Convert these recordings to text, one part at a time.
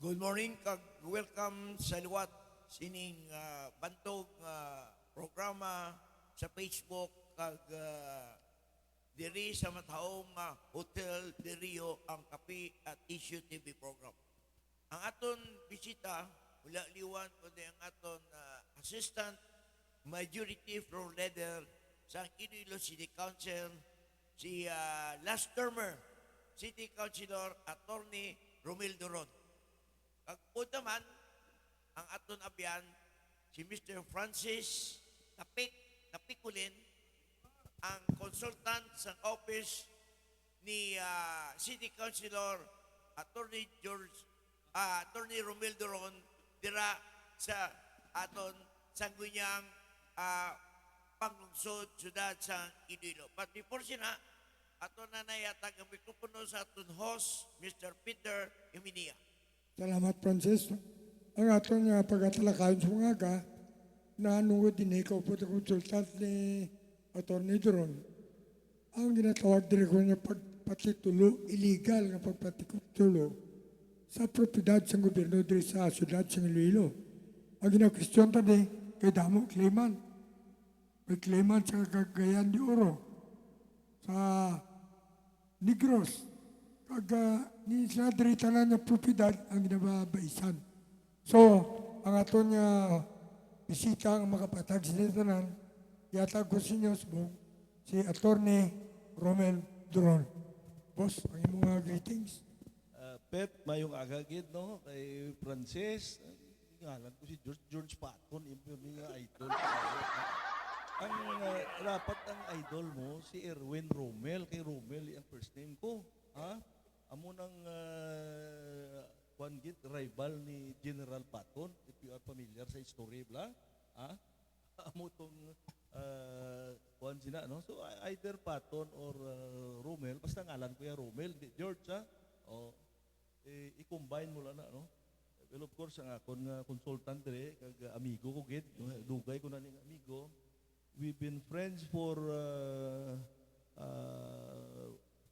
Good morning, kag welcome sa liwat sining bantog programa sa Facebook kag diri sa mataong Hotel de Rio ang Kape at Issue TV program. Ang aton bisita wala liwan kundi ang aton Assistant Majority Floor Leader sa Iloilo City Council, si last termer City Councilor Attorney Romel Duron. Kagpod naman, ang aton abyan, si Mr. Francis Napikulin, ang consultant sa office ni City Councilor Attorney Attorney Romel Duron dira sa aton sangguniang panglungsod syudad sa Iloilo. But before sina, aton na nayatag ang mikropono sa aton host, Mr. Peter Eminia. Salamat, Francis. Ang aton nga pagkatalakayon sa mga ka, na nungod din ikaw po ang konsultant ni Atty. Duron. Ang ginatawag din ko niya pagpatitulo, illegal nga pagpatitulo sa propiedad sa gobyerno diri sa siyudad sa Iloilo. Ang ginakwestiyon tadi, kay damo claimant. May claimant sa Cagayan de Oro, sa Negros, ni sa diritanan niya propiedad ang ginababaisan. So, ang aton niya bisita ang makapatag sa tanan, yatag ko sa inyo si Attorney Romel Duron. Boss, ang imong mga greetings. Pep, mayong agagid, no? Kay Frances, ngalan ko si George Patton, yung idol. Ang dapat ang idol mo, si Erwin Romel. Kay Romel, ang first name ko. Ha? Amo ng rival ni General Patton, if you are familiar sa history, bla. Ha? Amo tong sina, no? So, either Patton or Romel, basta ngalan ko yung Romel. George, ha? O, i-combine mo lang na, no? Well, of course, ang akong consultant dire, kag amigo ko, gid, dugay ko na ning amigo. We've been friends for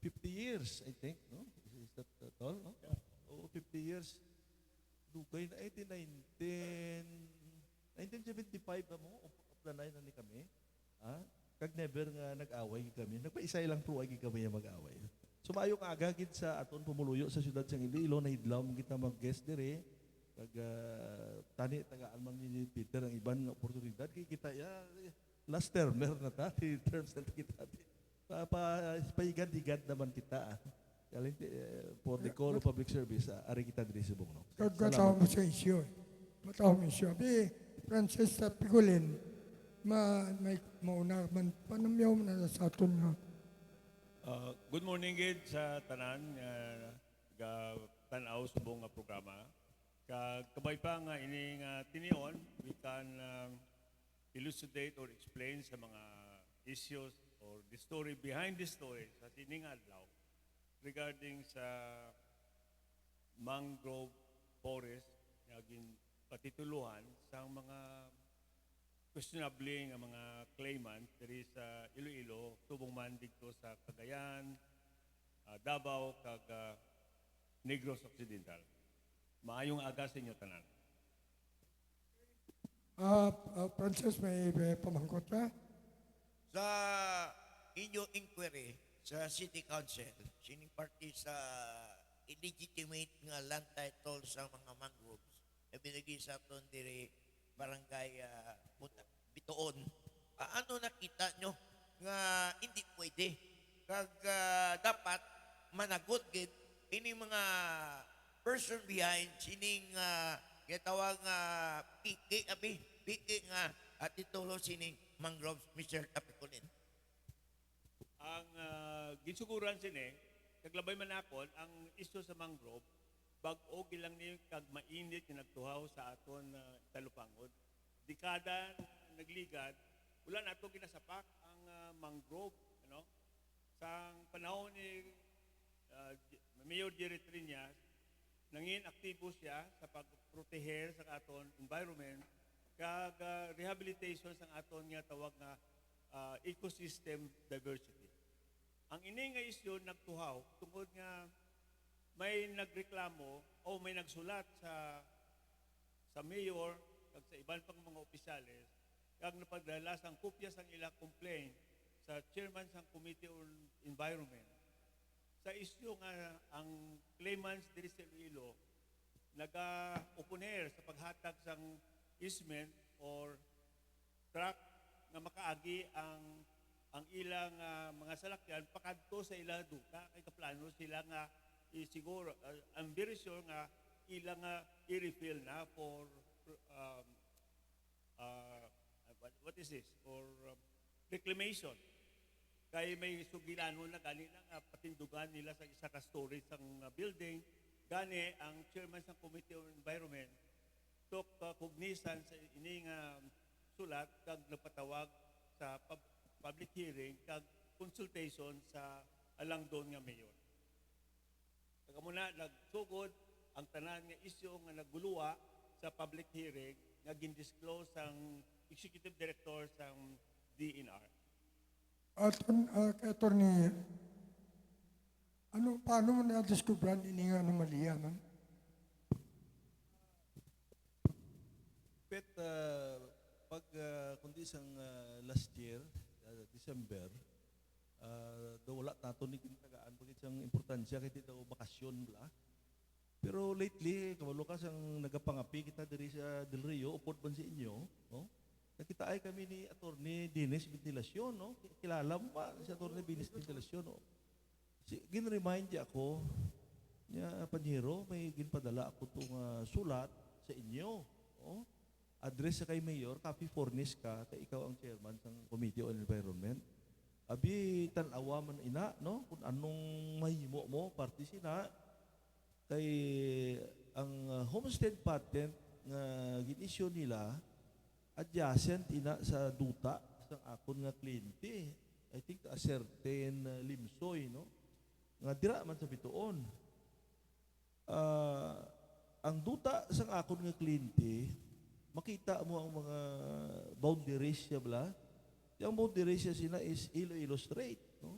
50 years, I think, no? Is that all, no? Yeah. Oh, 50 years. Dugay na 1975 mo, of the nine na ni kami. Ha? Kag never nga nag-away kami. Nagpaisay lang pro ay kami nga mag-away. Sumayo ka agagid sa aton pumuluyo sa siyudad sa Iloilo na idlaw kita mag-guest dire. Kag tani tagaan man ni Peter ang iban nga oportunidad kay kita last termer na ta, 3 terms na kita. Paigad-igad naman kita. For the call of public service, ari kita diri sa Bungno. Kagkatawa mo sa isyo. Matawa mo isyo. Francis Napikulin, may mauna man, panamyaw mo na sa aton nga. Good morning, Gid, sa tanan tanaw subong nga programa. Kabay pa nga ini nga tinion, we can elucidate or explain sa mga issues or the story behind the story sa sining adlaw regarding sa mangrove forest naging patituluhan sa mga questionable nga mga claimant diri sa Iloilo subong man dito sa Cagayan, Davao kag Negros Occidental. Maayong aga sa inyo tanan. Francis, may pamangkot ka? Sa inyong inquiry sa City Council, sining party sa illegitimate nga land title sa mga mangroves na binigay sa aton diri barangay Bitoon. Ano nakita nyo nga hindi pwede? Kag dapat managot gid ini mga person behind sining gitawag nga piki nga at titulo sining mangroves, Mr. Napikulin. Ang ginsuguran sini, kaglabay manakon, ang isyu sa mangrove, bag-o gilang niyo kag mainit nga nagtuhaw sa aton talupangod. Dekada nagligad, wala na ito ginasapak ang mangrove, ano? Sa panahon ni Mayor Jerry Triñas, nangin aktibo siya sa pagproteher sa aton environment kag rehabilitation sa aton nga tawag nga ecosystem diversity. Ang ini nga isyu nagtuhaw tungod nga may nagreklamo o may nagsulat sa mayor kag sa iban pang mga opisyales kag napadala sang kopya sang ilang complaint sa chairman sang Committee on Environment sa isyu nga ang claimants diri sa Iloilo naga-oponer sa paghatag sang easement or track nga makaagi ang ilang mga salakyan pakadto sa ilang duta kay kaplano sila nga siguro I'm very sure nga ilang i-refill na for what is this for reclamation kay may sugilano na gani na patindugan nila sa isa ka storage sang building gani ang chairman sa Committee on Environment took cognizance sa ining sulat kag napatawag sa public hearing kag consultation sa alangdon nga mayor. Kag muna nagsugod ang tanan nga isyu nga naguluwa sa public hearing nga gindisclose sang executive director sang DNR. Attorney, paano mo na-discoveran ini nga anomalya nun? Pet, pag kundi isang last year, December, daw wala nato ni kintagaan pag isang importansya kaya daw bakasyon bla. Pero lately, kabalo ka sang nagapangapi kita diri sa Del Rio, upod man sa inyo, no? Nakita ay kami ni Attorney Dennis Ventilasyon, no? Kilala mo ba si Attorney Dennis Ventilasyon, no? Gin-remind niya ako, niya, Panhiro, may ginpadala ako itong sulat sa inyo, no? Address sa kay Mayor, copy furnish ka, kay ikaw ang chairman ng Committee on Environment. Abi, tanawa man ina, no? Kung anong mahimo mo, parte sina, kay ang homestead patent nga gin-issue nila, adjacent ina sa duta sa akon nga kliyente. I think a certain Limsoy, no? Nga dira man sa bituon. Ang duta sa akon nga kliyente, makita mo ang mga boundaries siya bla. Yung boundaries siya sina is Iloilo Strait, no?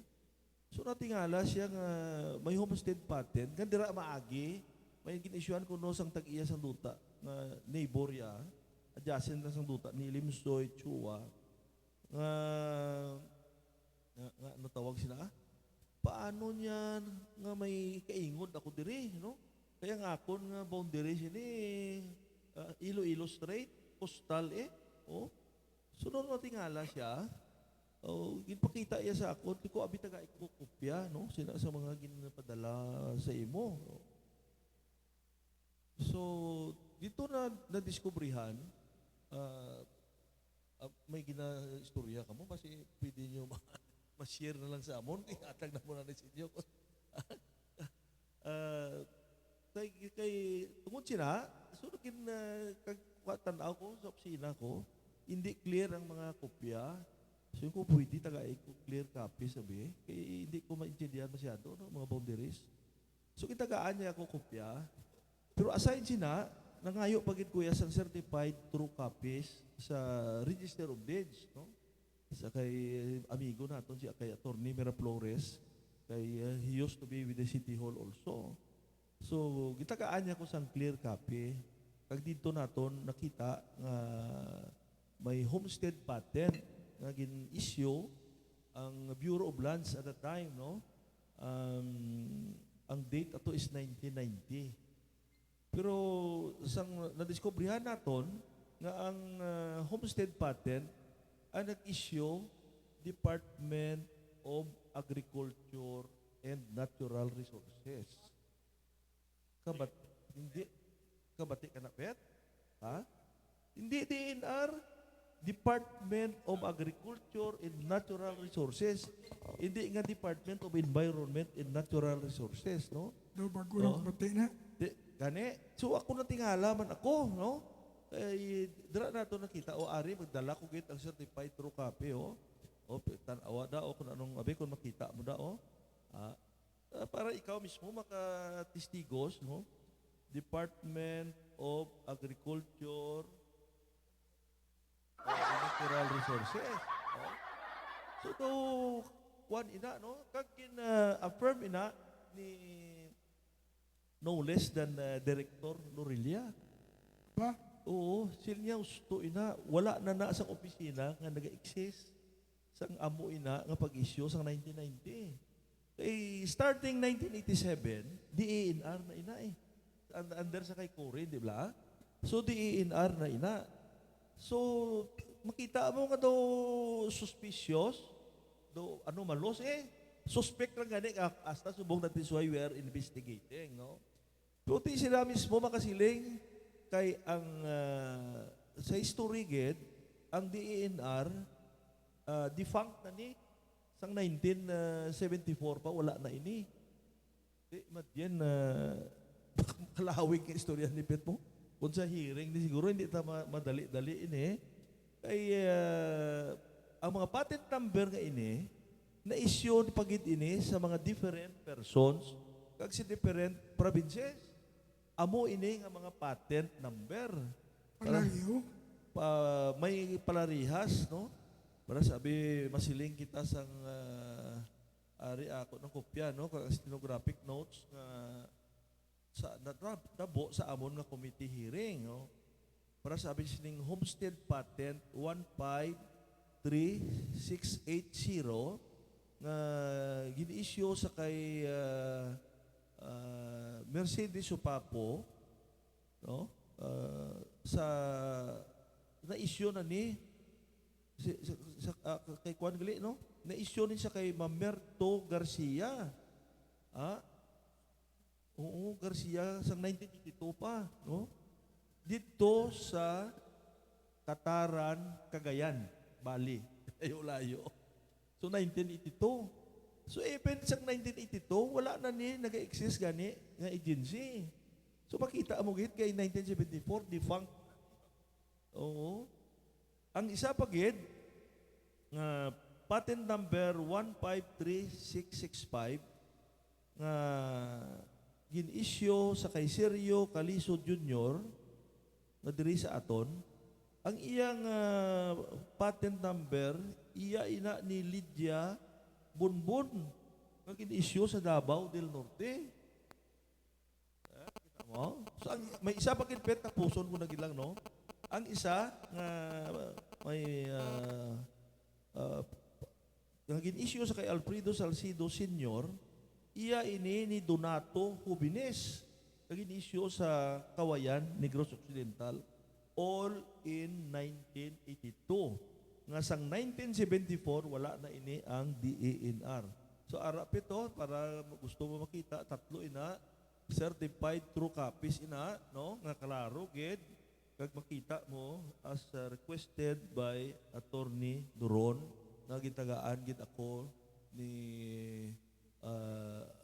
So natingala siya nga may homestead patent, nga dira maagi, may gin-issuean kuno sang tag-iya sang duta nga neighbor ya. Adjacent na sang duta ni Limsoy, Chua, nga ano tawag sila? Paano niya nga may kaingod ako diri, no? Kaya nga akon nga boundary sini Iloilo Strait, coastal oh. Sunod na tingala siya, ginpakita iya sa akon, ko abi taga ikukupya, no? Sila sa mga ginpadala sa imo. No? So, dito na diskubrihan, may gina-istorya ka mo kasi pwede nyo ma-share na lang sa amon iatag na mo na sa inyo kay tungod sila so kagtanaw ko sa opisina ko hindi clear ang mga kopya so ko pwede taga clear copy sabi kay hindi ko maintindihan masyado no, mga boundaries so kitagaan niya ako kopya pero aside sina nangayo pagit kuya sang certified true copies sa Register of Deeds, no? Sa kay amigo naton siya kay Attorney Mera Flores, kay he used to be with the City Hall also. So, gitakaan niya ko sang clear copy. Kag dito naton nakita nga may homestead patent nga gin-issue ang Bureau of Lands at the time, no? Ang date ato is 1990. Pero sang nadiskubrihan naton nga ang homestead patent ang nag-issue Department of Agriculture and Natural Resources. Hindi kabati ka na pet? Ha? Hindi DNR, Department of Agriculture and Natural Resources. Hindi nga Department of Environment and Natural Resources, no? Do bago lang pati na. Gani, so ako na tingala man ako, no? Dira na ito nakita, ari, magdala ko git ang certified true copy, tanawa da, kung anong abi, kung makita mo da, para ikaw mismo makatistigos, no? Department of Agriculture and Natural Resources. So, to, one ina, no? Kag affirm ina ni no less than Director Lorilla. Ba? Oo, sila niya gusto ina, wala na sa opisina nga nag-exist sang amo ina nga pag-issue sang 1990. Kay starting 1987, DENR na ina eh. Under sa kay Cory, di ba? So DENR na ina. So makita mo nga daw suspicious, do ano malos suspect lang gani hasta subong natin why we are investigating, no? Pero ti sila mismo makasiling kay ang sa history gid ang DENR defunct na ni sang 1974 pa wala na ini. Di madyan kalawig ng istorya ni Pet mo. Kung sa hearing ni siguro hindi ta madali-dali ini. Kay ang mga patent number nga ini na issue ni pagid ini sa mga different persons kag si different provinces. Amo ini nga mga patent number. Palayo? May palarihas, no? Para sabi masiling kita sang ari ako ng kopya, no? Kag stenographic notes nga sa natabo sa amon nga committee hearing, no? Para sabi sining homestead patent 153680 nga gini-issue sa kay Mercedes Sopapo, no? Sa na-issue na ni kay Juan Gali, no? Na-issue ni siya kay Mamerto Garcia. Oo, Garcia sa 1982 pa, no? Dito sa Kataran, Cagayan, Bali. Layo-layo. So 1982. So even sa 1982, wala na ni nag-exist gani nga agency. So makita mo gid kay 1974 defunct. Oo. Ang isa pa gid nga patent number 153665 nga gin-issue sa kay Sergio Calizo Jr. nga diri sa aton. Ang iyang patent number iya ina ni Lydia Bonbon nga gin-issue sa Davao del Norte. Kita mo? So may isa pa gid pet tapuson ko na gilang, no? Ang isa nga may nga gin-issue sa kay Alfredo Salcido Sr. Iya ini ni Donato Jubines nga gin-issue sa Kawayan, Negros Occidental all in 1982. Nga sang 1974 wala na ini ang DENR. So arap ito para gusto mo makita tatlo ina certified true copies ina, no? Nga klaro gid kag makita mo as requested by Attorney Duron nga gitagaan gid ako ni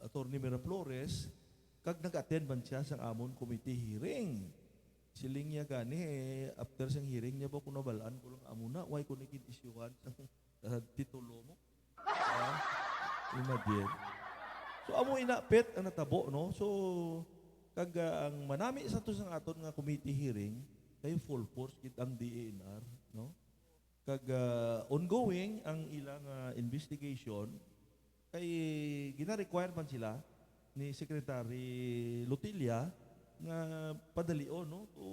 Attorney Miraflores kag nag-attend man siya sa amon committee hearing. Siling niya gani after sang hearing niya ba kuno balaan ko lang amuna why ko naging isyuhan sa titulo mo. Imagine. So amo inapit ang natabo, no? So kag ang manami sa to sang aton nga committee hearing kay full force gid ang DENR, no? Kag ongoing ang ilang investigation kay gina-require man sila ni Secretary Lutilla nga padalion, no, to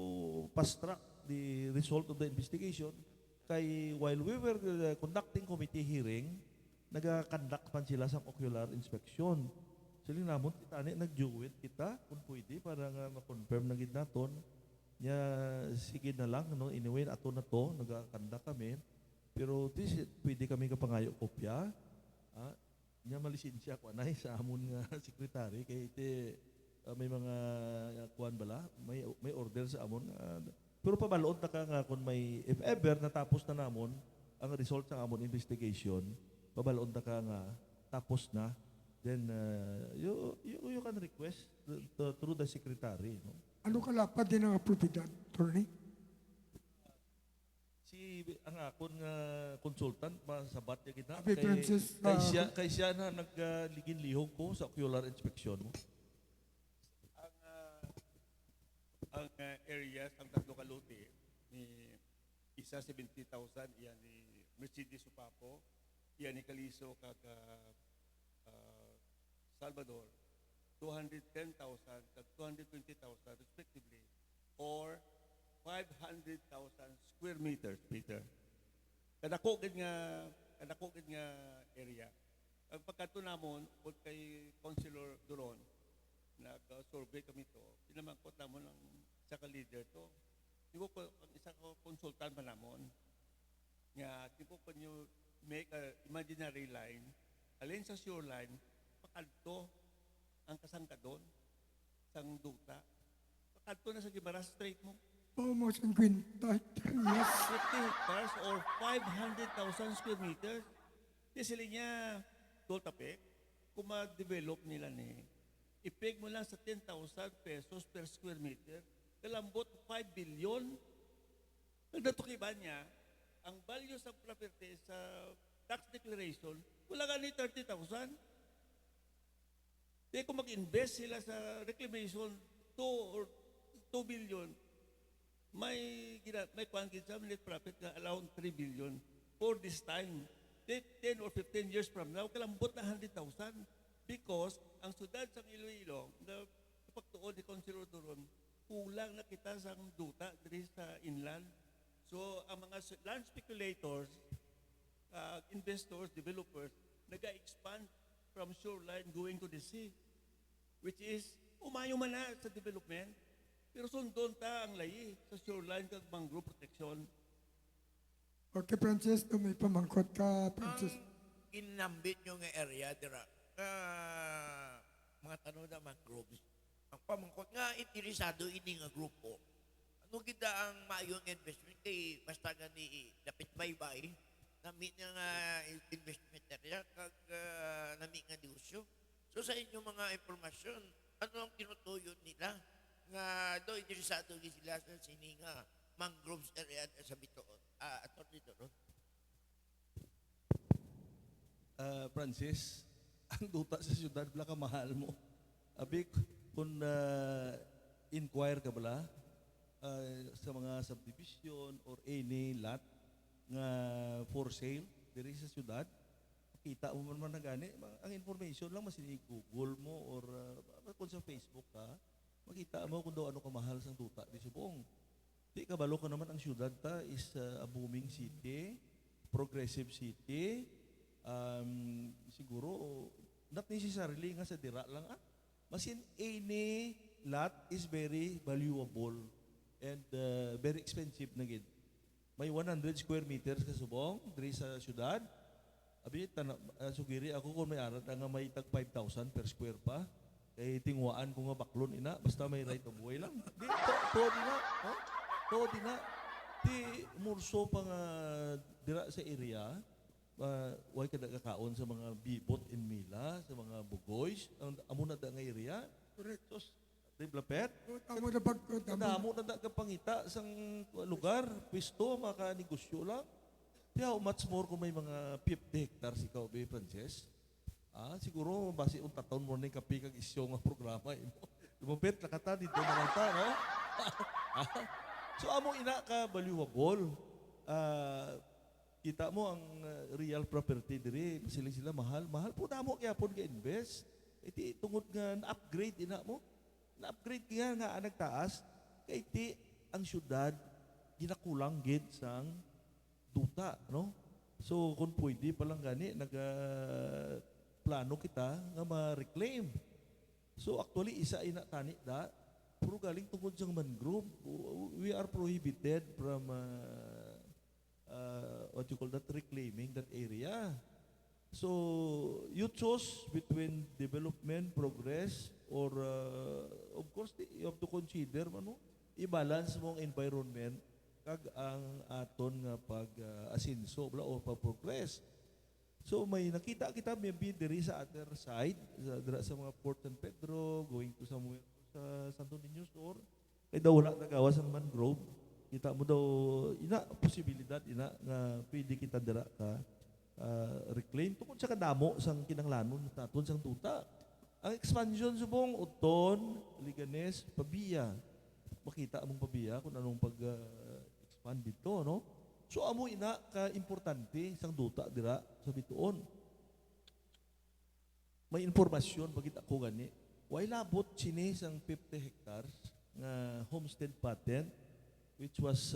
fast track the result of the investigation. Kay while we were conducting committee hearing, naga-conduct man sila sa ocular inspection. Sila namon kita ni nag-duet kita kung pwede para nga ma-confirm na gid naton nya sige na lang, no, anyway ato na to naga-conduct kami pero pwede kami kapangayo kopya nya malisensya ko anay sa amon nga secretary kay ite may mga kuan bala, may order sa amon. Pero pabalood na ka nga kung may, if ever natapos na namon ang result sa amon investigation, pabalood na ka nga tapos na, then you can request through the secretary. No? Ano kalapad din ang propiedad, attorney? Ang akon nga consultant masabat niya kita Abi Francis, kay siya na nagligin lihok ko sa ocular inspection mo. Ang areas, ang tatlo kaluti, ni isa 70,000, iyan ni Mercedes Sopapo, iyan ni Calizo kag Salvador, 210,000 kag 500,000 square meters, Peter. Kadako gid nga area. Ang pagkato namon ug kay Councilor Duron, nag-survey kami to, pinamangkot namon ang isa ka leader to. Di ko ang isa ka consultant pa namon. Nga, di ko you make a imaginary line, alin sa shoreline, pakadto ang kasangkadon, sang duta. Pakadto na sa Gibaras Strait mo. Almost in Quinta. Yes. 50 hectares or 500,000 square meters. Di sila niya Doltapek, kung ma-develop nila ni, ipeg mo lang sa 10,000 pesos per square meter, kalambot 5 billion. Nagdatukiban niya, ang value sa property sa tax declaration, wala ka ni 30,000. Di kung mag-invest sila sa reclamation 2 billion, may quantity sa net profit na around 3 billion for this time. 10 or 15 years from now, kalambot na 100,000 because ang sudad sa Iloilo, na pagtuon ni Councilor Duron, kulang na kita sa duta diri sa inland. So, ang mga land speculators, investors, developers, nag-expand from shoreline going to the sea, which is, umayo man na sa development, pero sundon ta ang layi sa shoreline kag mangrove protection. Okay, Francis, may pamangkot ka, Francis. Ang ginambit nyo nga area, dira, mga tanong na mangroves, ang pamangkot nga, interesado ini nga grupo. Ano kita ang maayong investment kay basta nga ni Dapit Baybay, nami nga investment area, kag nami nga negosyo. So sa inyong mga impormasyon, ano ang tinutuyo nila? Nga do interesado gi sila sa sini nga mangroves area sa Bitoon. Attorney Doron. Francis, ang duta sa syudad, wala ka mahal mo. Abi, kung inquire ka bala sa mga subdivision or any lot nga for sale diri sa syudad, kita mo man na gani, ang information lang masini Google mo or kung sa Facebook ka, makita mo kung daw ano kamahal sa duta di subong. Di kabalo ko naman ang syudad ta is a booming city, progressive city. Siguro not necessarily nga sa dira lang masin any lot is very valuable and very expensive na gid. May 100 square meters ka subong diri sa syudad. Abi sugiri ako kung may arat nga may tag 5,000 per square pa. Kay tingwaan ko nga baklon ina basta may right of way lang. Di to di na, oh? To di na. Di murso pa nga dira sa area. Way kada kakaon sa mga bibot in Mila, sa mga bugoys, ang amo na da nga area. Correct. Sos, developet. Tamo na pagkot. Damo na da ka pangita sang lugar, pwesto, makanegosyo lang. Kaya how much more kung may mga 50 hectares ikaw, be, Frances? Siguro, basi unta taon mo na yung kapi kag isyo nga programa. Lumapit, nakata, dito na lang ta, no? So, amo ina ka valuable. Kita mo ang real property diri, sila mahal. Mahal po na mo kaya po ka-invest. Iti tungod nga na-upgrade ina mo. Na-upgrade kaya nga nagtaas. Kaya iti ang syudad, ginakulang gid sang duta, no? So, kung pwede palang gani, plano kita nga ma-reclaim. So, actually, isa ina tani da, puro galing tungkol sa mangrove. We are prohibited from what you call that, reclaiming that area. So, you chose between development, progress, or of course, you have to consider, i-balance mo ang environment kag ang aton nga pag-asinso o pag-progress. So, may nakita kita maybe diri sa other side, sa mga Port San Pedro, going to somewhere sa Santo Niño Sur, kaya daw wala nagawas ang mangrove. Kita mo daw, posibilidad nga pwede kita dira ka reclaim tungkol sa kadamo sang kinanglanon naton sang tuta. Ang expansion subong Uton, Liganes, Pabia. Makita among Pabia kung anong pag-expand dito, no? So amo ina ka importante sang duta dira sa Bituon. May informasyon bagit ako gani. Way labot sini sang 50 hectares nga homestead patent which was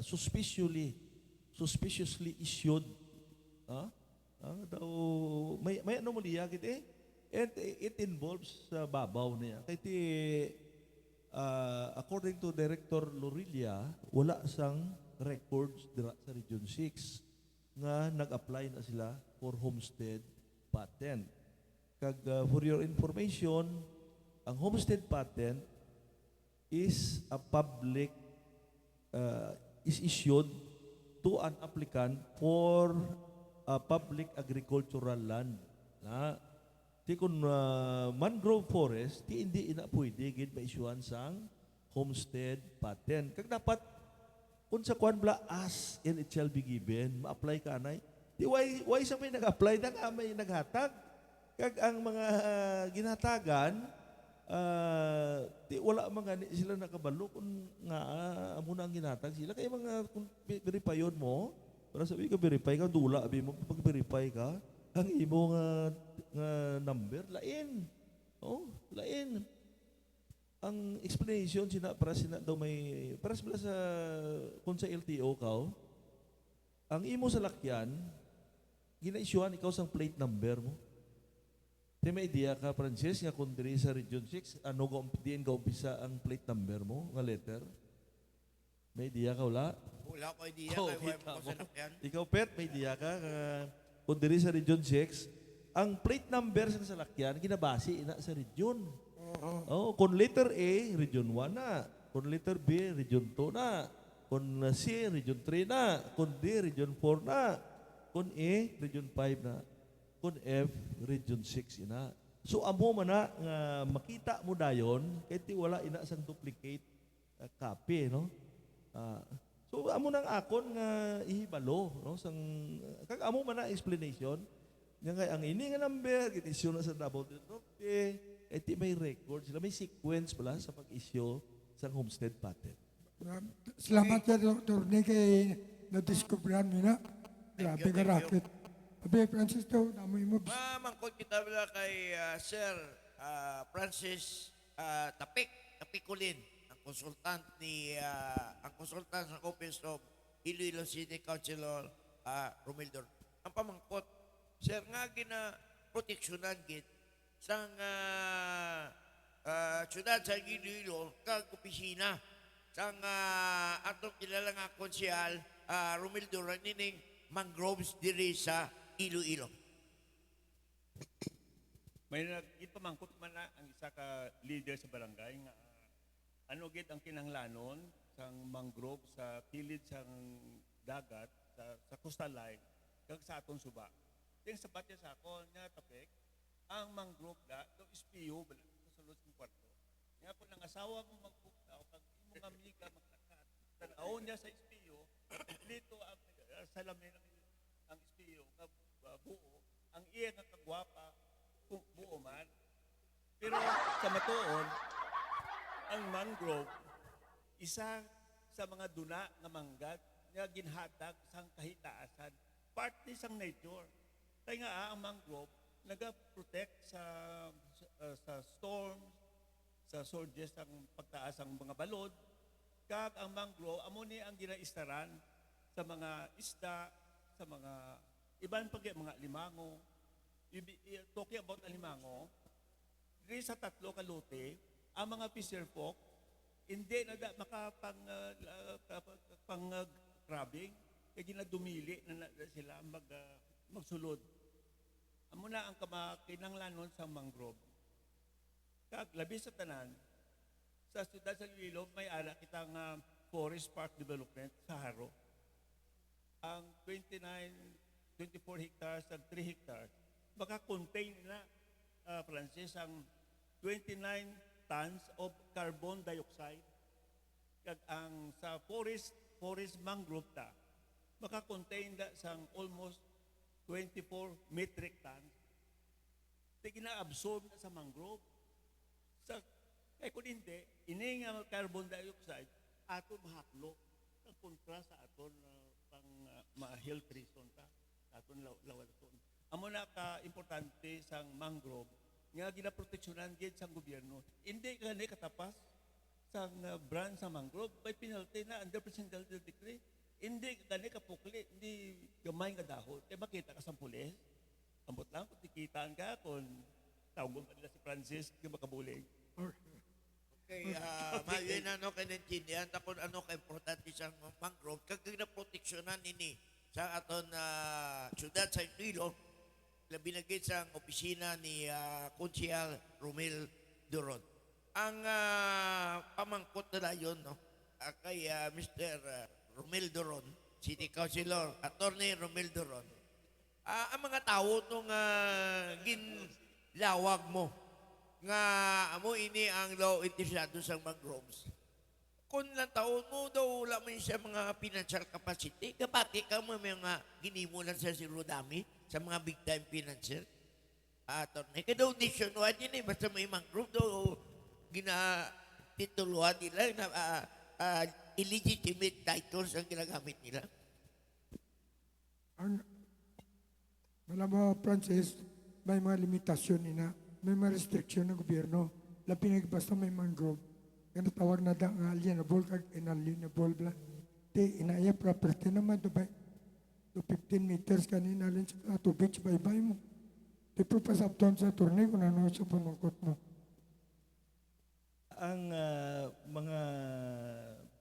suspiciously issued. Daw may anomalya gid eh. And it involves babaw niya. Kaya according to Director Lorilla, wala sang records dira sa Region 6 nga nag-apply na sila for homestead patent. Kag for your information, ang homestead patent is is issued to an applicant for a public agricultural land. Na ti kun mangrove forest, ti hindi ina pwede gid ma-issuean sang homestead patent. Kag dapat kung sa kwan bla as and it shall be given, ma-apply ka anay. Di why sa may nag-apply na nga may naghatag. Kag ang mga ginatagan, di wala mga sila nakabalo kung nga amo na ang ginatag sila. Kaya mga kung verifyon mo, para sabi ka verify ka, dula, abi mo, pag verify ka, ang imo nga number, lain. Oh, lain. Ang explanation, para daw may, para sa, kung sa LTO ka, ang imo sa lakyan, gina-issuean ikaw sang plate number mo. Di may idea ka, Francis, nga kung diri sa Region 6, diin ka umpisa ang plate number mo, nga letter? May idea ka, wala? Wala ko idea Oh, kay wala kita ko mo. sa nakyan. Ikaw, Pet, may idea ka, kung diri sa Region 6, ang plate number sa salakyan, ginabasi ina sa region. Oh, kung letter A, Region 1 na. Kung letter B, Region 2 na. Kung C, Region 3 na. Kung D, Region 4 na. Kung E, Region 5 na. Kung F, Region 6 ina. So amo man na nga makita mo dayon kay ti wala ina sang duplicate copy, no? So amo nang akon nga ihibalo, no? Sang kag amo man na explanation nga kay ang ini nga number git issue na sa double denote ti may record sila, may sequence pala sa pag-issue sa homestead patent. Salamat ya, Dr. Nick, kay na-discoveran mo na. Grabe ka racket. Abi, Francis, daw, namoy mo. Mamangkot kita bila kay Sir Francis Tapiculin, ang konsultant sa Office of Iloilo City Councilor Romildor. Ang pamangkot, Sir, nga gina proteksyonan gid sang syudad sa Iloilo kag opisina sang atong kilala nga konsyal Romildor nining mangroves diri sa Iloilo. May ipamangkot man na ang isa ka leader sa barangay nga ano gid ang kinahanglanon sang mangrove sa kilid sang dagat sa coastal line kag sa aton suba. Ting sapat ya sa akon nga Tapik, ang mangrove do SPO bala sa sulod ng kwarto. Nga po nang asawa mo magpuktaw kag imo nga amiga maglakat. Tan-aw niya sa SPO, kompleto ang salamin ang SPO nga buo, ang iya nga kagwapa kung buo man. Pero sa matuon, ang mangrove, isa sa mga duna nga manggat nga ginhatag sang kahitaasan, part ni sang nature. Kaya nga ang mangrove naga-protect sa storm, sa surges ang pagtaas ang mga balod, kag ang mangrove amo ni ang ginaistaran sa mga isda, sa mga iban pag mga limango. Talking about alimango, diri sa tatlo ka lote, ang mga fisher folk hindi na makapang crabbing kaya ginadumili na sila magsulod. Amo na ang kinahanglanon sa mangrove. Kag labi sa tanan, sa siyudad sa Iloilo may ara kitang forest park development sa Haro. Ang 24 hectares at 3 hectares, maka-contain na, Francis, ang 29 tons of carbon dioxide. Kag ang sa forest mangrove ta, maka-contain na sang almost 24 metric tons. Ito gina-absorb na sa mangrove. Kung hindi, ini nga carbon dioxide, aton mahaklo. Ang kontra sa aton pang ma-health reason ta, aton lawalaton. Amo na ka-importante sang mangrove nga ginaproteksyonan gid sang gobyerno. Hindi gani katapas sa branch sa mangrove, may penalty na under presidential decree. Hindi gani kapukli, hindi gamay nga dahon. Kaya makita ka sa pulis, ambot lang kung tikitaan ka, kung tawag mo nila si Francis, kung makabulig. Okay, mayo na no kanintindihan tapos ano ka importante sa mangrove kag proteksyonan ini sa aton syudad sa Iloilo labi na gid sa opisina ni Konsyal Romel Duron. Ang pamangkot na yon no kay Mr. Romel Duron, City Councilor, Attorney Romel Duron. Ang mga tao nung ginlawag mo nga amo ini ang law interesado sa mangroves. Kung lang taon mo daw wala man siya mga financial capacity, kapati ka mo mga ginimulan sa si Rodami sa mga big time financier. Attorney, kaya daw nationwide yun basta may mangrove daw ginatituluhan nila na illegitimate titles ang ginagamit nila. Ang Malama Francis, may mga limitasyon ina, may mga restriksyon ng gobyerno. Labi basta may mangrove. Kaya tawag na da ang alienable kag inalienable bla. Te inaya property naman to ba? To 15 meters kanina alin sa tubig sa baybay mo. Te propasapton sa turne kung ano sa pamangkot mo. Ang mga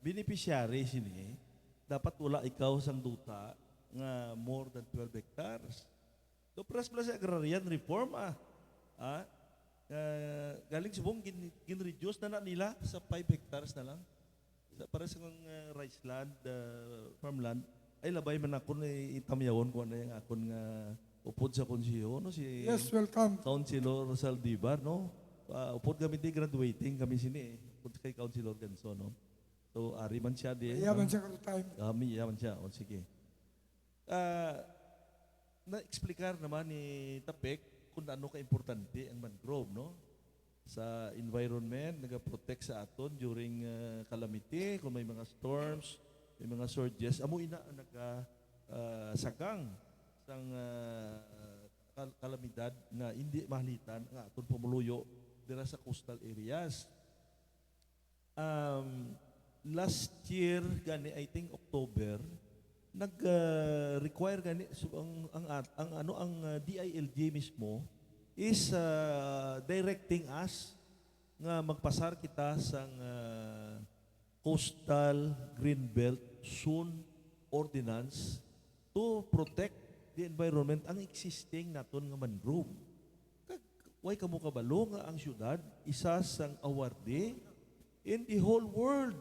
beneficiaries ini, dapat wala ikaw sang duta nga more than 12 hectares. Do pras sa agrarian reform galing subong gin-reduce na nila sa 5 hectares na lang. Para sa rice land, farmland, ay labay man ako na itamyawon ko na yung akon nga upod sa konsiyo, no? Si Yes, welcome. Councilor Saldivar, no? Upod kami di graduating kami sini, upod kay Councilor Ganso, no? So, ari man siya di. Yaman sa time. Kami, yaman siya. O, sige. Na-explicar naman ni Tapek kung ano ka-importante ang mangrove, no? Sa environment, nag-protect sa aton during calamity, kung may mga storms, may mga surges. Amo ina ang nag-sagang sang kalamidad na hindi mahalitan ang aton pumuluyo dira sa coastal areas. Last year, gani, I think October, nag-require gani so ang DILG mismo is directing us nga magpasar kita sang Coastal Greenbelt Zone Ordinance to protect the environment ang existing naton nga mangrove. Way kamo kabalo nga ang syudad isa sang awardee in the whole world,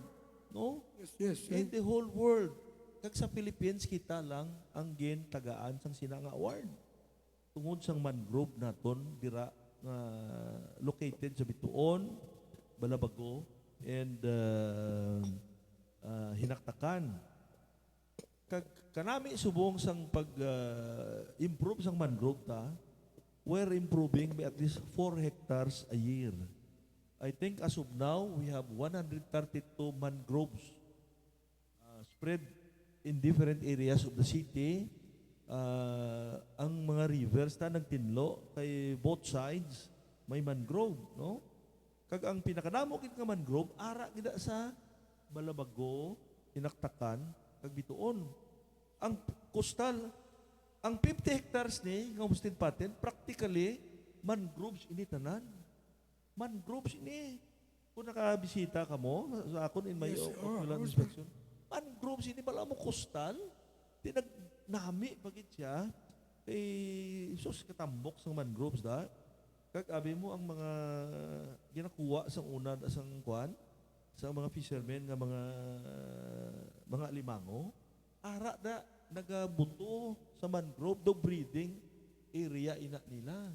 no? Yes. In the whole world. Kag sa Philippines, kita lang ang tagaan sang sinanga award. Tungod sang mangrove naton, dira located sa Bituon, Balabago, and Hinaktakan. Kag kanami subong sang pag-improve sang mangrove ta, we're improving by at least 4 hectares a year. I think as of now, we have 132 mangroves spread in different areas of the city. Ang mga rivers na nagtinlo kay both sides may mangrove, no? Kag ang pinakanamo kit nga mangrove ara gida sa Balabago, Hinaktakan, kag Bituon. Ang coastal, ang 50 hectares ni nga homestead patent practically mangroves ini tanan. Mangroves ini. Kung nakabisita ka mo sa akon in my ocular inspection, mangroves ini bala mo coastal, di nagnami bagit siya, sus katambok sa mangroves da. Kag abi mo ang mga ginakuha sa una sang kwan, sa mga fishermen nga mga limango, ara da nagabuto sa mangrove do breeding area ina nila.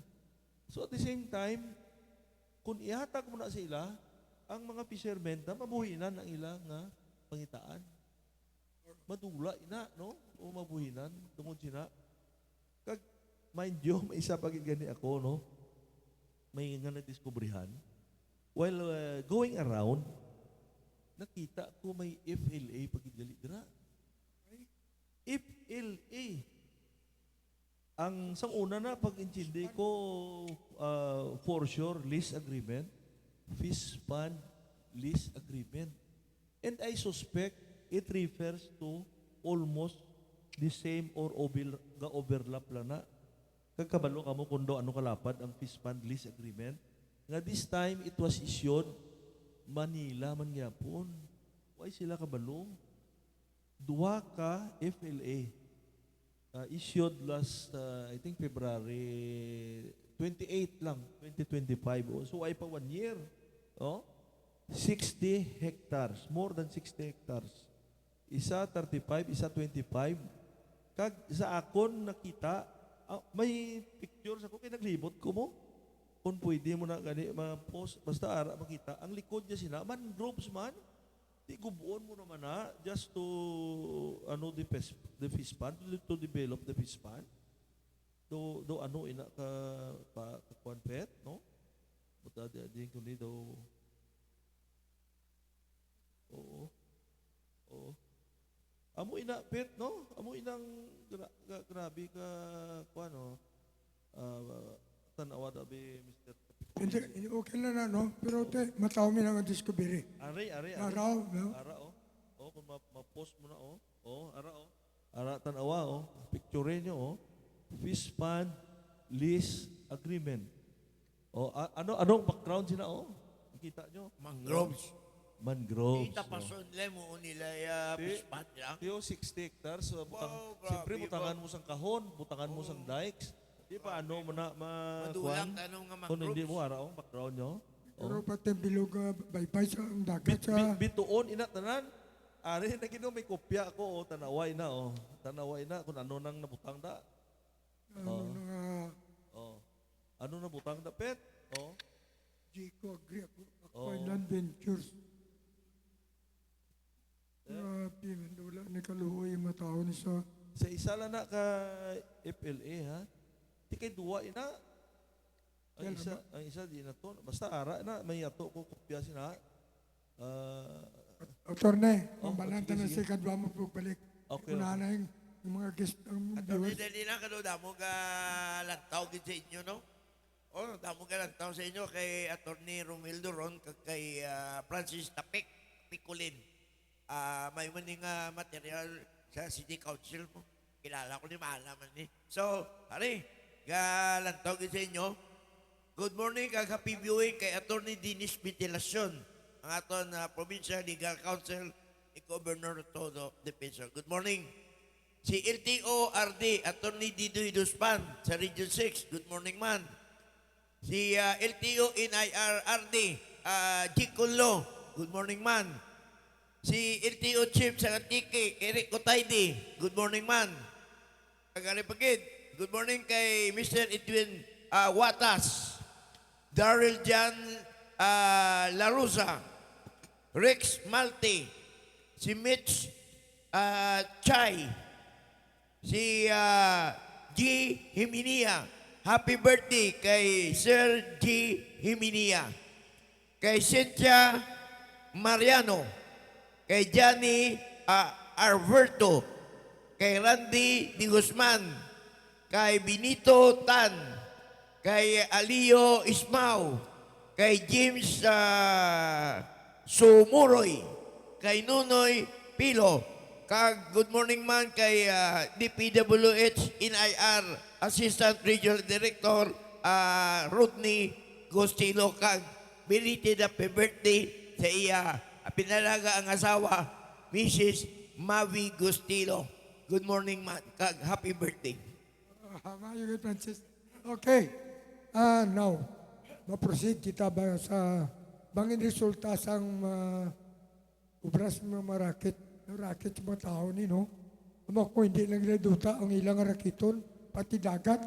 So at the same time, kung ihatag mo na sila, ang mga fishermen na mabuhinan ang ilang pangitaan. Madula ina, no? O mabuhinan, tungod sina. Kag, mind you, may isa pagit gani ako, no? May nga na-discoveryhan. While going around, nakita ko may FLA pagit gali dira. FLA. Ang sang una na pag-intindi ko for sure lease agreement, fish pond lease agreement. And I suspect it refers to almost the same or overlap lang na. Kagkabalo ka mo kundo ano kalapad ang fish pond lease agreement. Nga this time it was issued Manila man gyapon. Why sila kabalo? Duha ka FLA issued last I think February 28 lang 2025. Oh, so ay pa 1 year. Oh? 60 hectares, more than 60 hectares. Isa 35, isa 25. Kag sa akon nakita, may pictures ako kay naglibot ko mo. Kung pwede mo na gani ma-post basta ara makita ang likod niya sila mangroves man. Di gubuon mo naman na just to the fish pond to develop the fish pond. Do ano ina ka kwan pet no? Buta di ko ni do. Oo. Oo. Amo ina pet no? Amo inang grabe ka kuan no. Tanawa dabi Mr. Hindi, okay lang na, no? Pero mataw mi lang ang discovery. Ari. Araw, no? Ara oh. Oh, kung ma-post mo na oh. Oh, ara oh. Ara tanawa oh. Picture niyo oh. Fish pond lease agreement. Oh, anong background sila oh? Nakita nyo? Mangroves. Mangroves. Kita pa son mo nila fish pond nila. Yo 60 hectares. So, Wow, siyempre grabe butangan ba? mo sang kahon, butangan mo sang dikes. Di pa ano mo na Madulang tanong nga kung hindi mangroves. mo ara oh, background nyo. Pero pati bilog baybay sa ang dagat sa... Bituon ina tanan. Ari na gino may kopya ko oh, tanaway na oh. Tanaway na kung ano nang nabutang da. Oh. Ano na butang da pet? Oh. Jico agree ako. Oo. Land Ventures. Grabe, man. Wala ni kaluhoy yung mga tao ni sa... Sa isa lang na ka FLA ha. Di kay duwa ina. Ang isa di na to. Basta ara na may ato ko kopya sina. Attorney, Oh, pambalanta sige, na sige. si Kadwa mo pagbalik. Okay, Una na yung mga guest, ang At viewers. dali lang kano damo ka lantaw gid sa inyo no? Oh, damo ka lantaw sa inyo kay Attorney Romildo Ron kag kay Francis Piculin. May maning material sa City Council mo. Kilala ko ni maalaman ni. So, hari, ga lantaw gid sa inyo. Good morning kag happy viewing kay Attorney Dennis Ventilacion, ang aton Provincial Legal Counsel ni Governor Todo Defensor. Good morning. Si LTO RD, Attorney Didoy Duspan sa Region 6. Good morning, man. Si LTO NIR RD, Jikunlo. Good morning, man. Si LTO Chief sa Antique, Eric Otaydi. Good morning, man. Kagalipagid. Good morning kay Mr. Edwin Watas. Daryl Jan Larusa. Rex Malte. Si Mitch Chai. Si G. Himinia. Happy birthday kay Sir G. Himinia. Kay Cynthia Mariano. Kay Johnny Alberto. Kay Randy Di Guzman. Kay Benito Tan. Kay Alio Ismao. Kay James Sumuroy. Kay Nunoy Pilo. Kag good morning man kay DPWH NIR Assistant Regional Director Rodney Gostilo. Kag belated happy birthday sa iya pinalaga ang asawa Mrs. Mavi Gostilo. Good morning man kag happy birthday. Mayo kay Francis. Okay. Now, ma-proceed kita ba sa bangin resulta sang ubras ng mga racket sa mga tao ni, no? Amo ko hindi lang reduta ang ilang rakiton, pati dagat,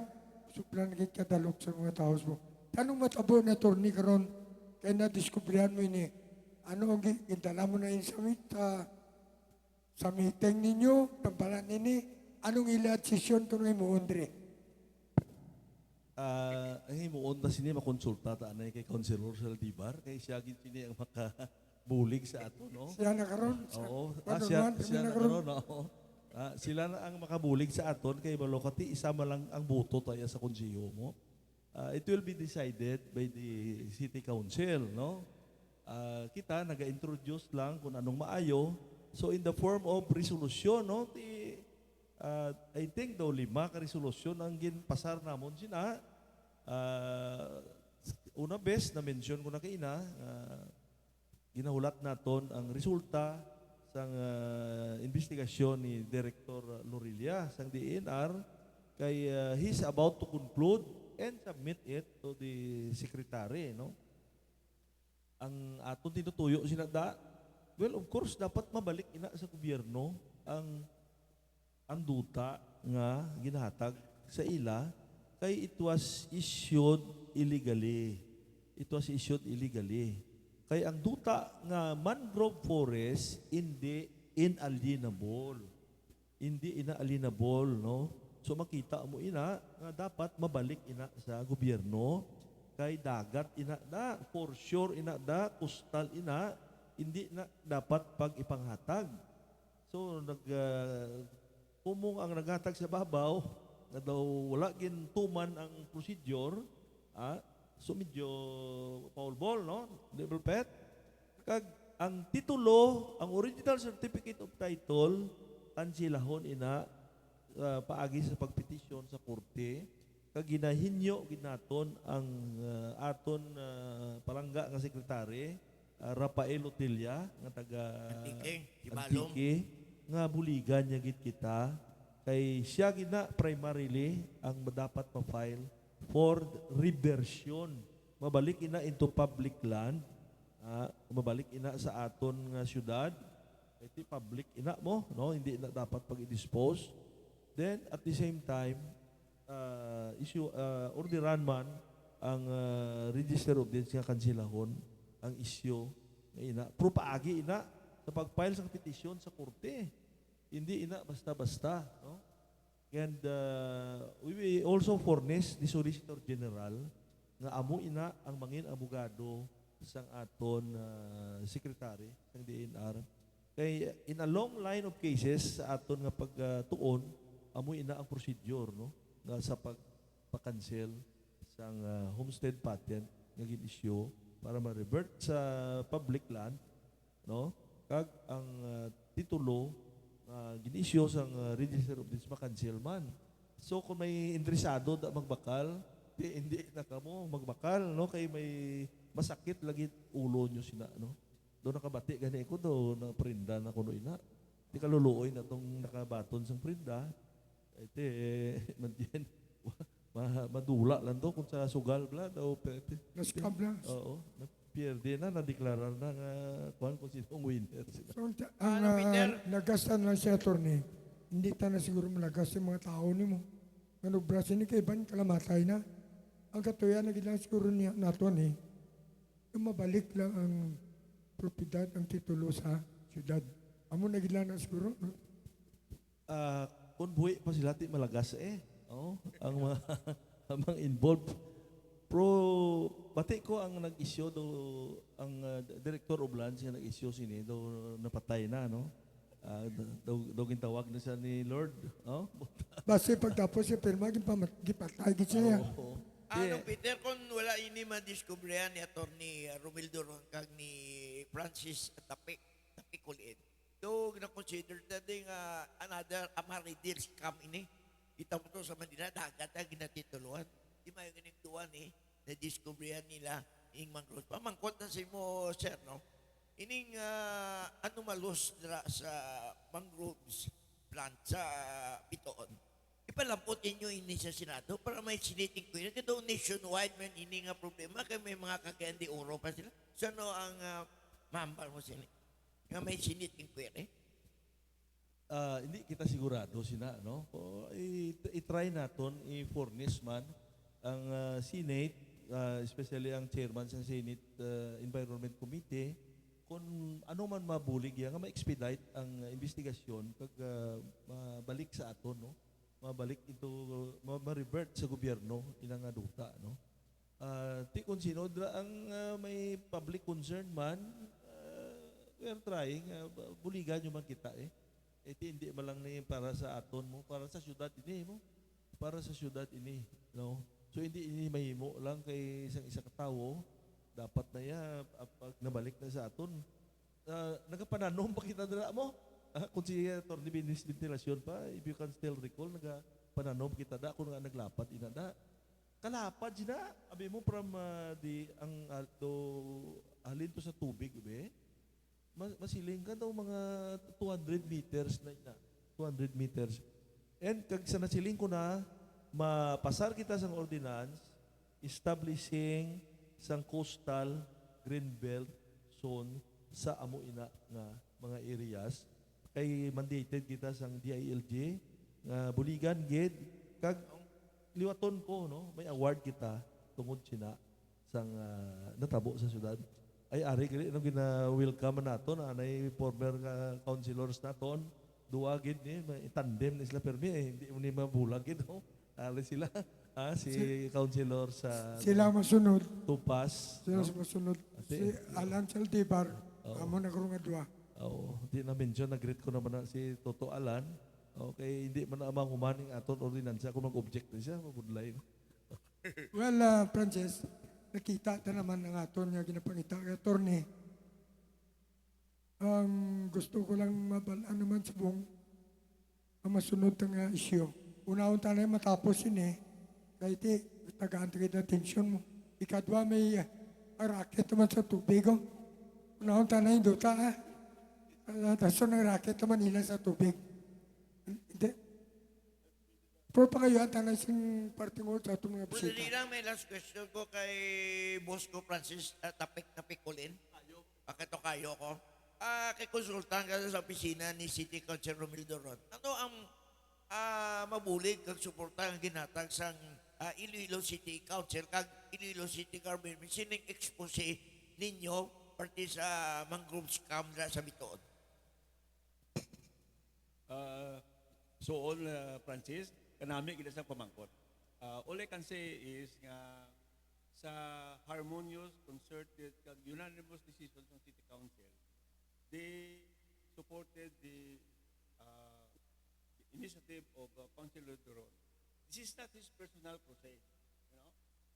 suplan naging kadalok sa mga tao mo. Tanong matabo na torni karon kaya na-discoveryan mo ini, ano ang gindala mo na yun sa meeting ninyo, tampalan nini, anong ila session to nga mo, Andre? Ang himuon na sini makonsulta ta anay kay Councilor Saldivar kay siya gid sini ang makabulig sa ato no. Siya na karon. Oo, Siya siya na na karon oo. Sila na ang makabulig sa aton kay balokati isa man lang ang boto tayo sa konseho mo. It will be decided by the City Council no. kita naga-introduce lang kung anong maayo. So in the form of resolution, no, I think daw 5 ka resolution ang ginpasar namon sina. Una best na mention ko na kay ina, ginahulat naton ang resulta sang investigasyon ni Director Lorilla sang DNR kay he's about to conclude and submit it to the secretary, no? Ang aton tinutuyo sinagda, well, of course, dapat mabalik ina sa gobyerno ang duta nga ginahatag sa ila kay it was issued illegally. It was issued illegally. Kay ang duta nga mangrove forest hindi inalienable. Hindi inalienable, no? So makita mo ina nga dapat mabalik ina sa gobyerno kay dagat ina da, for sure ina da, coastal ina, hindi na dapat pag ipanghatag. So kumong ang naghatag sa babaw na daw wala gintuman ang procedure, so medyo foul ball, no? Level pet. Kag ang titulo, ang original certificate of title, kansilahon ina paagi sa pagpetisyon sa korte, kag ginahinyo ginaton ang aton palangga nga sekretary, Rafael Otilla nga taga Antique, nga buligan niya gid kita kay siya gina primarily ang dapat ma-file for reversion, mabalik ina into public land, mabalik ina sa aton nga syudad, iti public ina mo, no, hindi na dapat pag-i-dispose. Then at the same time orderan man ang register of deeds nga kansilahon ang issue nga ina propaagi ina sa pag-file sa petisyon sa korte, hindi ina basta-basta, no? And we also furnish the Solicitor General nga amo ina ang mangin abogado sang aton secretary ng DNR. Kay in a long line of cases sa aton nga pagtuon, amo ina ang procedure, no, nga sa pagpa-cancel sang homestead patent nga gin-issue para ma-revert sa public land, no? Kag ang titulo gin-issue sang register of deeds ma-cancel man. So kung may interesado da magbakal, hindi na kamo magbakal, no, kay may masakit lagi ulo nyo sina, no? Do nakabati gani ko do na prinda na kuno ina. Di kaluluoy na tong nakabaton sang prinda. Ite mandyan madula lang do kung sa sugal bla daw pwede. Naskab lang. Oo, pierde na nadeklarar na nga kuan kung sinong winner. So, ang nagastan lang siya, attorney, hindi ta na siguro malagas yung mga tao ni mo. Nga nubrasin ni kay Ban, kalamatay na. Ang katuya na gilang siguro niya nato ni, yung mabalik lang ang propiedad, ang titulo sa syudad. Amo na gilang na siguro. No? Kung buhay pa sila, ti malagas Oh, ang mga ang mga involved. Pro, bati ko ang nag-issue do, ang Director of Lands nga nag-issue sini, do napatay na, no? Daw gintawag na siya ni Lord. Oh? Basta pagtapos siya, pero gipatay gid siya. Ano, Peter, kung wala ini madiskubrihan ni Atty. Romildo Roncag ni Francis Tapikulit, so, na-consider na din another Amaridir scam ini. Kita mo to sa Manila, dagat na ginatituluan. Di mayo ganituan na-discoveryan nila yung mangroves. Pamangkot na si mo, sir, no? Ining anomalous sa mangroves plant sa Bitoon. Ipalampot inyo ini sa Senado para may siniting ko yun. Ito nationwide man ini nga problema kaya may mga kakayan di oro pa sila. So ano ang mambal mo sila? Nga may siniting ko yun Hindi kita sigurado sina, no? I-try naton i-furnish man ang Senate, especially ang chairman sa Senate Environment Committee, kung ano man mabulig yan, nga ma-expedite ang investigasyon pag mabalik sa aton, no? Mabalik ito, ma-revert sa gobyerno, ilang duta, no? Ti kung sino ang may public concern man, we are trying, buligan nyo man kita hindi man lang ni para sa aton mo, para sa syudad ini mo, para sa syudad ini, no? So hindi ini mahimo lang kay isang katao dapat na pag nabalik na sa aton, nagapananom pa kita dira mo. Kung si Atty. Binis Ventilasyon pa, if you can still recall, nagapananom kita da, kung nga naglapat, inada. Kalapad sila, abi mo from halin to sa tubig, be. Masiling ka daw mga 200 meters na ina. 200 meters. And kag sa nasiling ko na, mapasar kita sa ordinance, establishing sang coastal green belt zone sa amo ina nga mga areas kay mandated kita sang DILG nga buligan gid kag liwaton ko no may award kita tungod sina sang natabo sa syudad ay ari kini nung gina-welcome naton anay former councilors naton duwa gid ni may tandem na sila permi hindi mo ni mabulag gid no ali sila si councilor sa Sila masunod. Tupas Sila no? masunod. Ate. Si Alan Saldivar. Oo. Amo nagkaroon nga dua. Oo, hindi na mention, nag-greet ko naman na si Toto Alan. Okay, hindi man amang humaning aton ordinansa kung mag-object na siya, mabudlay. Well, Frances, nakita ta naman ang aton nga ginapangita kay attorney. Ang gusto ko lang mabalaan naman sa buong ang masunod nga isyu. Una-unta na matapos yun Kaya iti, tagaan kita atensyon mo. Ikadwa may racket naman sa tubig. Una-unta na yung duta Taso ng racket naman nila sa tubig. Hindi. Pero pa kayo ata na sing parting mo sa itong mga Pwede bisita. lang may last question ko kay Bosco Francis tapik kulin. Bakit kayo ko? Kay konsultan ka sa opisina ni City Council Romildo Ron. Ano ang mabulig kag suporta ang ginatag sang Iloilo City Council kag Iloilo City Government sining expose ninyo parte sa mangrove scam sa Bitoon? Francis, kanami kita sa pamangkot. All I can say is nga sa harmonious, concerted, kag unanimous decisions ng City Council, they supported the initiative of Councilor Duron. This is not his personal process,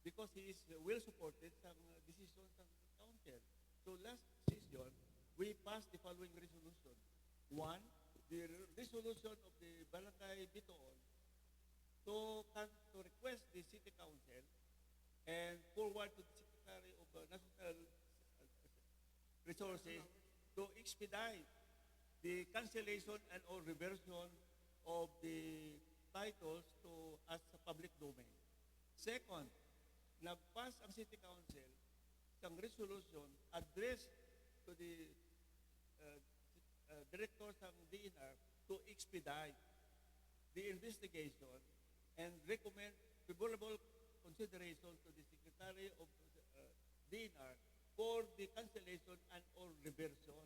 because he is well supported sa decisions ng Council. So last session, we passed the following resolution. One, the resolution of the Barangay Bitoon to request the City Council and forward to the Secretary of National Resources to expedite the cancellation and or reversion of the titles to as a public domain. Second, nagpass ang City Council ng resolution addressed to the directors ng DNR to expedite the investigation and recommend favorable consideration to the Secretary of DNR for the cancellation and or reversion.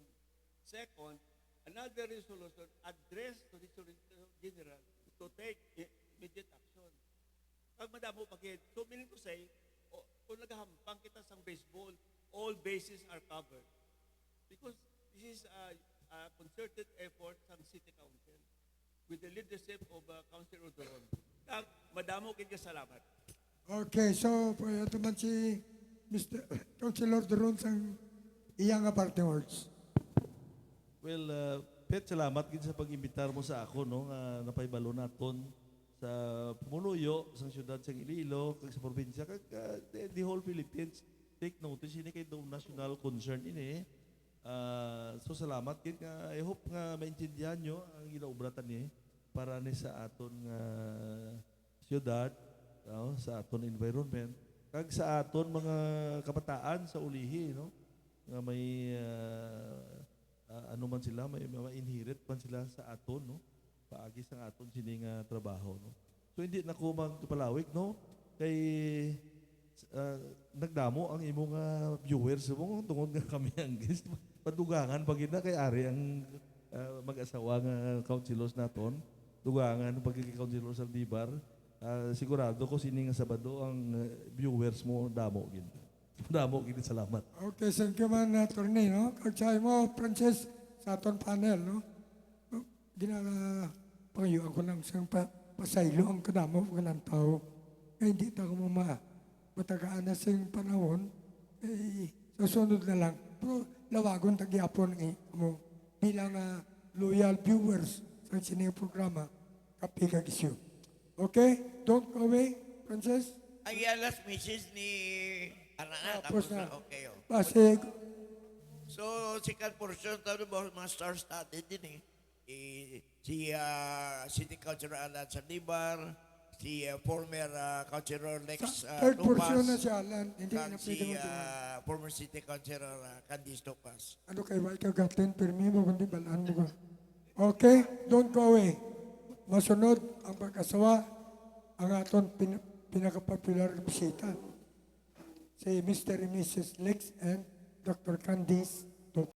Second, another resolution addressed to the Solicitor General to take immediate action. Pag madamo pagid, so meaning to say, kung naghahampang kita sa baseball, all bases are covered. Because this is a concerted effort ng City Council with the leadership of Councilor Duron. Madamo kaya salamat. Okay, so ito man si Mr. Councilor Duron sa iyang parting words. Well, Pet, salamat gid sa pag-imbitar mo sa ako, no, nga napaibalo naton sa pumuluyo sa siyudad sa Iloilo, kag sa probinsya, kag the whole Philippines take notice ini kay daw national concern ini. So salamat gid nga I hope nga maintindihan nyo ang ginaubratan ni para ni sa aton nga siyudad, no, sa aton environment, kag sa aton mga kabataan sa ulihi, no, nga may ano man sila, may inherit man sila sa aton, no, paagi sa aton sining trabaho, no. So hindi na ko magpalawig, no, kay nagdamo ang imong viewers mo tungod nga kami ang guest padugangan pag na kay ari ang mag-asawa nga councilors naton dugangan pag councilor sa Dibar, sigurado ko sining nga Sabado ang viewers mo damo gid. Damo gid, salamat. Okay, thank you man, attorney, no? Kagsabi mo, Frances, sa aton panel, no? Pangayuan ko lang siyang pasaylo ang kadamo ng tao. Hindi ta ko matagaan na siyang panahon sa sunod na lang. Pero lawagon tagyapon mo bilang loyal viewers sa sining programa kapag isyu. Okay? Don't go away, Princess. Ay, alas misis ni Arana. Tapos Tapos na. na. Okay, oh. Pasig, So, second portion, tayo ba, mga star-studded din eh. Si City Councilor Alan Sandibar, si former Councilor Lex third portion na Topas, si Alan. Hindi na si pwede mo former City Councilor Candice Topas. ano kay White Agatin, permi mo, kundi balaan mo ka. Okay? Don't go away. Masunod ang pag-asawa, ang aton pinaka-popular bisita. Si Mr. and Mrs. Lex and Dr. Candice